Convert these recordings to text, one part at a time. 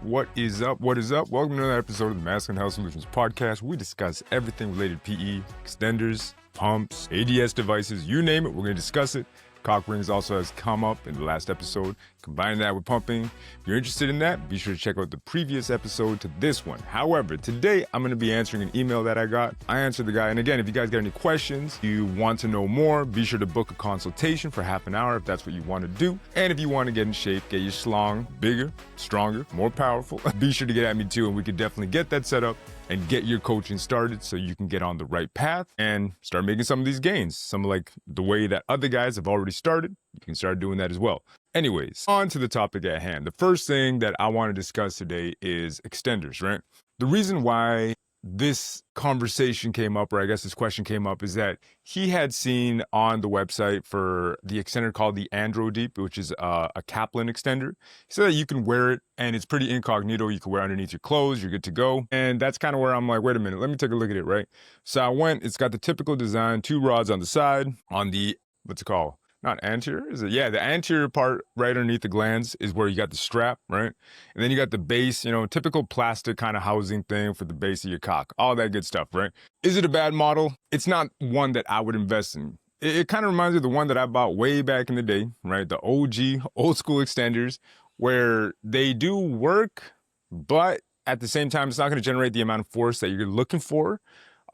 What is up? What is up? Welcome to another episode of the Masculine Health Solutions Podcast. We discuss everything related to PE, extenders, pumps, ADS devices, you name it, we're going to discuss it. Cock rings also has come up in the last episode. Combining that with pumping. If you're interested in that, be sure to check out the previous episode to this one. However, today I'm going to be answering an email that I got. I answered the guy. And again, if you guys got any questions, you want to know more, be sure to book a consultation for half an hour if that's what you want to do. And if you want to get in shape, get your schlong bigger, stronger, more powerful, be sure to get at me too. And we could definitely get that set up and get your coaching started so you can get on the right path and start making some of these gains. Some like the way that other guys have already started, you can start doing that as well. Anyways, on to the topic at hand. The first thing that I want to discuss today is extenders, right? The reason why this conversation came up, or I guess this question came up, is that he had seen on the website for the extender called the Androdeep, which is a Kaplan extender. He said that you can wear it and it's pretty incognito. You can wear it underneath your clothes, you're good to go. And that's kind of where I'm like, wait a minute, let me take a look at it, right? So I went, it's got the typical design, two rods on the side, on the, what's it called? Not anterior, is it? Yeah, the anterior part right underneath the glands is where you got the strap, right? And then you got the base, typical plastic kind of housing thing for the base of your cock. All that good stuff, right? Is it a bad model? It's not one that I would invest in. It kind of reminds me of the one that I bought way back in the day, right? The OG, old school extenders, where they do work, but at the same time, it's not going to generate the amount of force that you're looking for,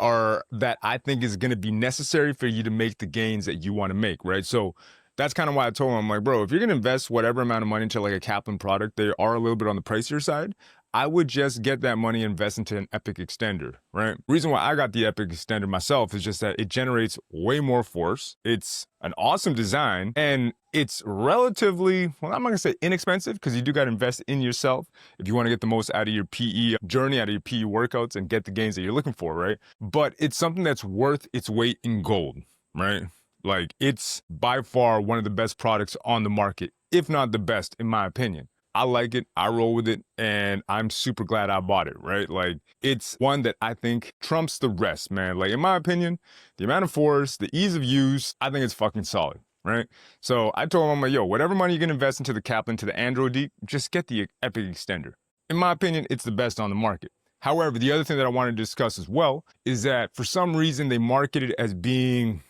or that I think is going to be necessary for you to make the gains that you want to make, right? So that's kind of why I told him, I'm like, bro, if you're going to invest whatever amount of money into like a Kaplan product, they are a little bit on the pricier side. I would just get that money and invest into an Epic extender, right? Reason why I got the Epic extender myself is just that it generates way more force. It's an awesome design and it's relatively, well, I'm not gonna say inexpensive because you do got to invest in yourself if you want to get the most out of your PE journey, out of your PE workouts and get the gains that you're looking for, right? But it's something that's worth its weight in gold, right? Like it's by far one of the best products on the market, if not the best, in my opinion. I like it, I roll with it, and I'm super glad I bought it, right? Like, it's one that I think trumps the rest, man. Like, in my opinion, the amount of force, the ease of use, I think it's fucking solid, right? So I told him, I'm like, yo, whatever money you're gonna invest into the Kaplan, to the Androdeep, just get the Epic extender. In my opinion, it's the best on the market. However, the other thing that I want to discuss as well is that for some reason they market it as being,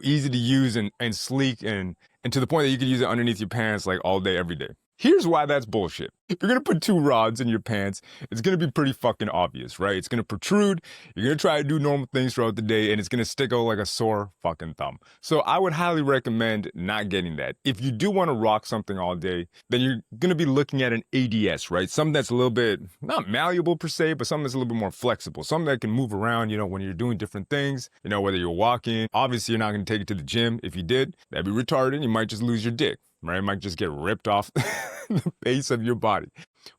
easy to use and sleek and to the point that you can use it underneath your pants like all day, every day. Here's why that's bullshit. If you're gonna put two rods in your pants, it's gonna be pretty fucking obvious, right? It's gonna protrude, you're gonna try to do normal things throughout the day, and it's gonna stick out like a sore fucking thumb. So I would highly recommend not getting that. If you do wanna rock something all day, then you're gonna be looking at an ADS, right? Something that's a little bit, not malleable per se, but something that's a little bit more flexible. Something that can move around, when you're doing different things, whether you're walking. Obviously, you're not gonna take it to the gym. If you did, that'd be retarded. You might just lose your dick. Right? It might just get ripped off the base of your body.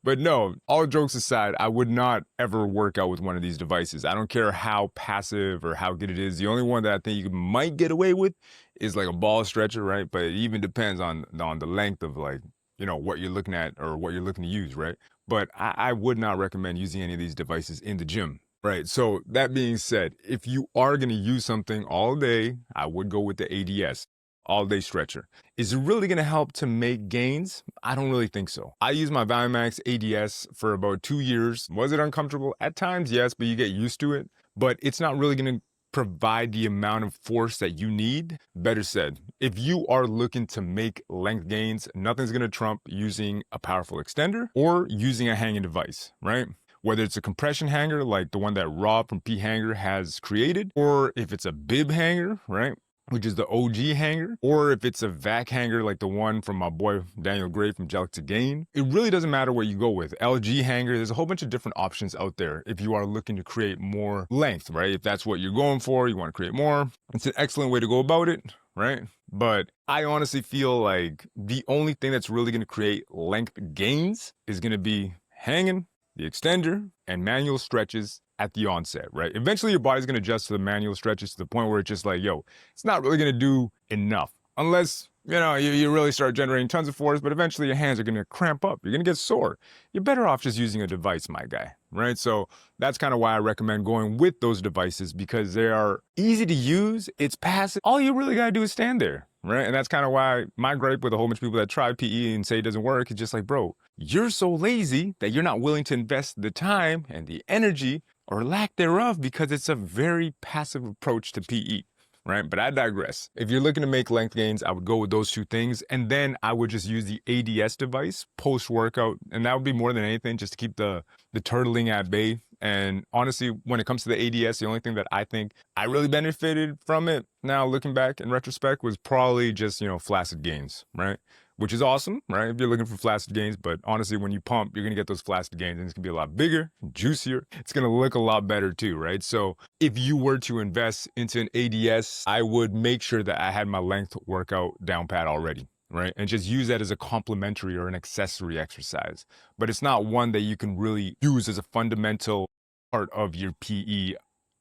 But no, all jokes aside, I would not ever work out with one of these devices. I don't care how passive or how good it is. The only one that I think you might get away with is like a ball stretcher, right? But it even depends on the length of what you're looking at or what you're looking to use, right? But I would not recommend using any of these devices in the gym. Right. So that being said, if you are going to use something all day, I would go with the ADS. All day stretcher. Is it really going to help to make gains? I don't really think so. I used my ValueMax ADS for about 2 years. Was it uncomfortable? At times, yes, but you get used to it. But it's not really going to provide the amount of force that you need. Better said, if you are looking to make length gains, nothing's going to trump using a powerful extender or using a hanging device, right? Whether it's a compression hanger like the one that Rob from P Hanger has created, or if it's a bib hanger, right? Which is the OG hanger, or if it's a vac hanger like the one from my boy Daniel Gray from Jellic to Gain. It really doesn't matter what you go with. LG hanger, there's a whole bunch of different options out there if you are looking to create more length, right? If that's what you're going for, you want to create more, it's an excellent way to go about it, right? But I honestly feel like the only thing that's really going to create length gains is going to be hanging, the extender, and manual stretches at the onset, right? Eventually your body's gonna adjust to the manual stretches to the point where it's just like, yo, it's not really gonna do enough. Unless, you really start generating tons of force, but eventually your hands are gonna cramp up. You're gonna get sore. You're better off just using a device, my guy, right? So that's kind of why I recommend going with those devices, because they are easy to use. It's passive. All you really got to do is stand there, right? And that's kind of why my gripe with a whole bunch of people that try PE and say it doesn't work is just like, bro, you're so lazy that you're not willing to invest the time and the energy or lack thereof, because it's a very passive approach to PE. Right? But I digress. If you're looking to make length gains, I would go with those two things. And then I would just use the ADS device post-workout. And that would be more than anything, just to keep the turtling at bay. And honestly, when it comes to the ADS, the only thing that I think I really benefited from it, now looking back in retrospect, was probably just, flaccid gains, right? Which is awesome, right? If you're looking for flaccid gains, but honestly, when you pump, you're gonna get those flaccid gains, and it's gonna be a lot bigger, juicier. It's gonna look a lot better too, right? So if you were to invest into an ADS, I would make sure that I had my length workout down pat already, right? And just use that as a complementary or an accessory exercise. But it's not one that you can really use as a fundamental part of your PE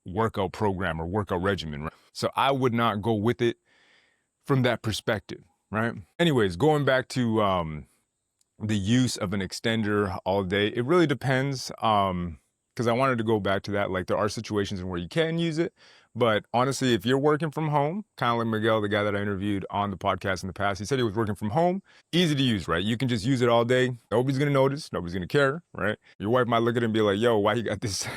workout program or workout regimen, right? So I would not go with it from that perspective. Right. Anyways, going back to the use of an extender all day, it really depends. Because I wanted to go back to that. Like, there are situations where you can use it, but honestly, if you're working from home, kind of like Miguel, the guy that I interviewed on the podcast in the past, he said he was working from home, easy to use, right? You can just use it all day. Nobody's gonna notice. Nobody's gonna care, right? Your wife might look at it and be like, "Yo, why you got this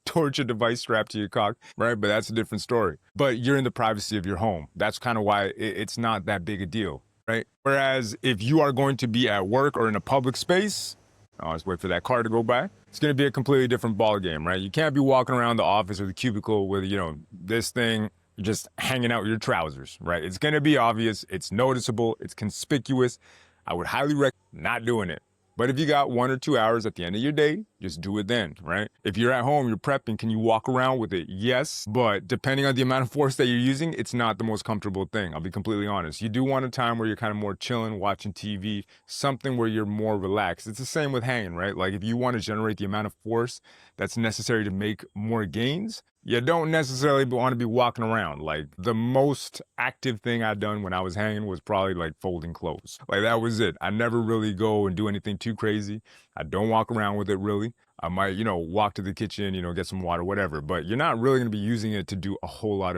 torture device strapped to your cock?" Right? But that's a different story. But you're in the privacy of your home. That's kind of why it's not that big a deal. Right? Whereas if you are going to be at work or in a public space, I'll just wait for that car to go by, it's going to be a completely different ball game, right? You can't be walking around the office or the cubicle with, this thing just hanging out your trousers, right? It's going to be obvious. It's noticeable. It's conspicuous. I would highly recommend not doing it. But if you got 1 or 2 hours at the end of your day, just do it then, right? If you're at home, you're prepping, can you walk around with it? Yes, but depending on the amount of force that you're using, it's not the most comfortable thing. I'll be completely honest. You do want a time where you're kind of more chilling, watching TV, something where you're more relaxed. It's the same with hanging, right? Like, if you want to generate the amount of force that's necessary to make more gains, you don't necessarily want to be walking around. Like, the most active thing I'd done when I was hanging was probably like folding clothes. Like, that was it. I never really go and do anything too crazy. I don't walk around with it really. I might, walk to the kitchen, get some water, whatever. But you're not really going to be using it to do a whole lot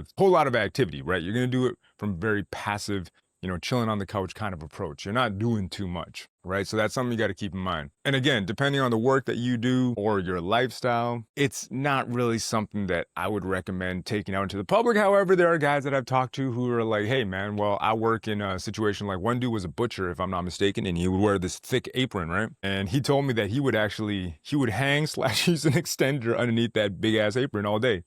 of activity, right? You're going to do it from very passive, chilling on the couch kind of approach. You're not doing too much, right? So that's something you got to keep in mind. And again, depending on the work that you do or your lifestyle, it's not really something that I would recommend taking out into the public. However, there are guys that I've talked to who are like, hey man, well, I work in a situation, like one dude was a butcher, if I'm not mistaken, and he would wear this thick apron, right? And he told me that he would hang / use an extender underneath that big ass apron all day.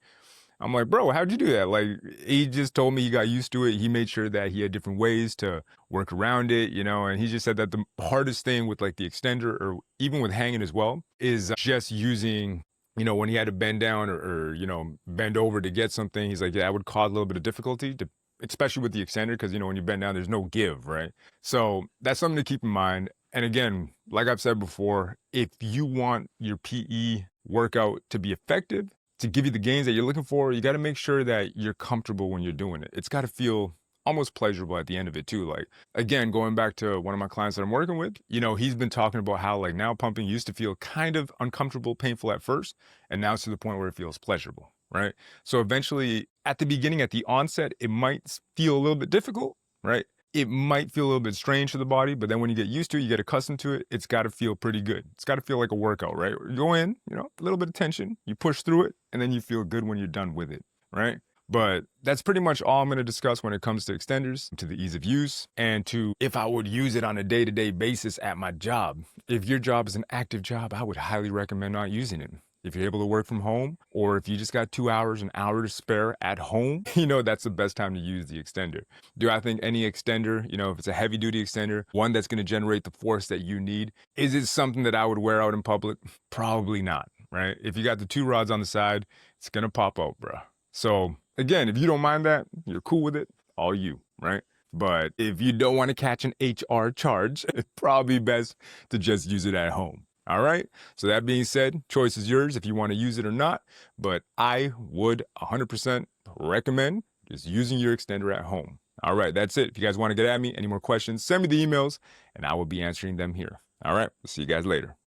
I'm like, bro, how'd you do that? Like, he just told me he got used to it. He made sure that he had different ways to work around it, and he just said that the hardest thing with like the extender, or even with hanging as well, is just using, when he had to bend down or bend over to get something. He's like, yeah, that would cause a little bit of difficulty, especially with the extender, because, when you bend down, there's no give, right? So that's something to keep in mind. And again, like I've said before, if you want your PE workout to be effective, to give you the gains that you're looking for, you got to make sure that you're comfortable when you're doing it. It's got to feel almost pleasurable at the end of it too. Like, again, going back to one of my clients that I'm working with, he's been talking about how like now pumping used to feel kind of uncomfortable, painful at first, and now it's to the point where it feels pleasurable, right? So eventually, at the beginning, at the onset, it might feel a little bit difficult, right? It might feel a little bit strange to the body, but then when you get used to it, you get accustomed to it, it's got to feel pretty good. It's got to feel like a workout, right? You go in, a little bit of tension, you push through it, and then you feel good when you're done with it, right? But that's pretty much all I'm going to discuss when it comes to extenders, to the ease of use, and to if I would use it on a day-to-day basis at my job. If your job is an active job, I would highly recommend not using it. If you're able to work from home, or if you just got 2 hours, an hour to spare at home, that's the best time to use the extender. Do I think any extender, if it's a heavy duty extender, one that's going to generate the force that you need, is it something that I would wear out in public? Probably not, right? If you got the 2 rods on the side, it's going to pop out, bro. So again, if you don't mind that, you're cool with it, all you, right? But if you don't want to catch an HR charge, it's probably best to just use it at home. All right. So that being said, choice is yours if you want to use it or not. But I would 100% recommend just using your extender at home. All right. That's it. If you guys want to get at me, any more questions, send me the emails and I will be answering them here. All right. We'll see you guys later.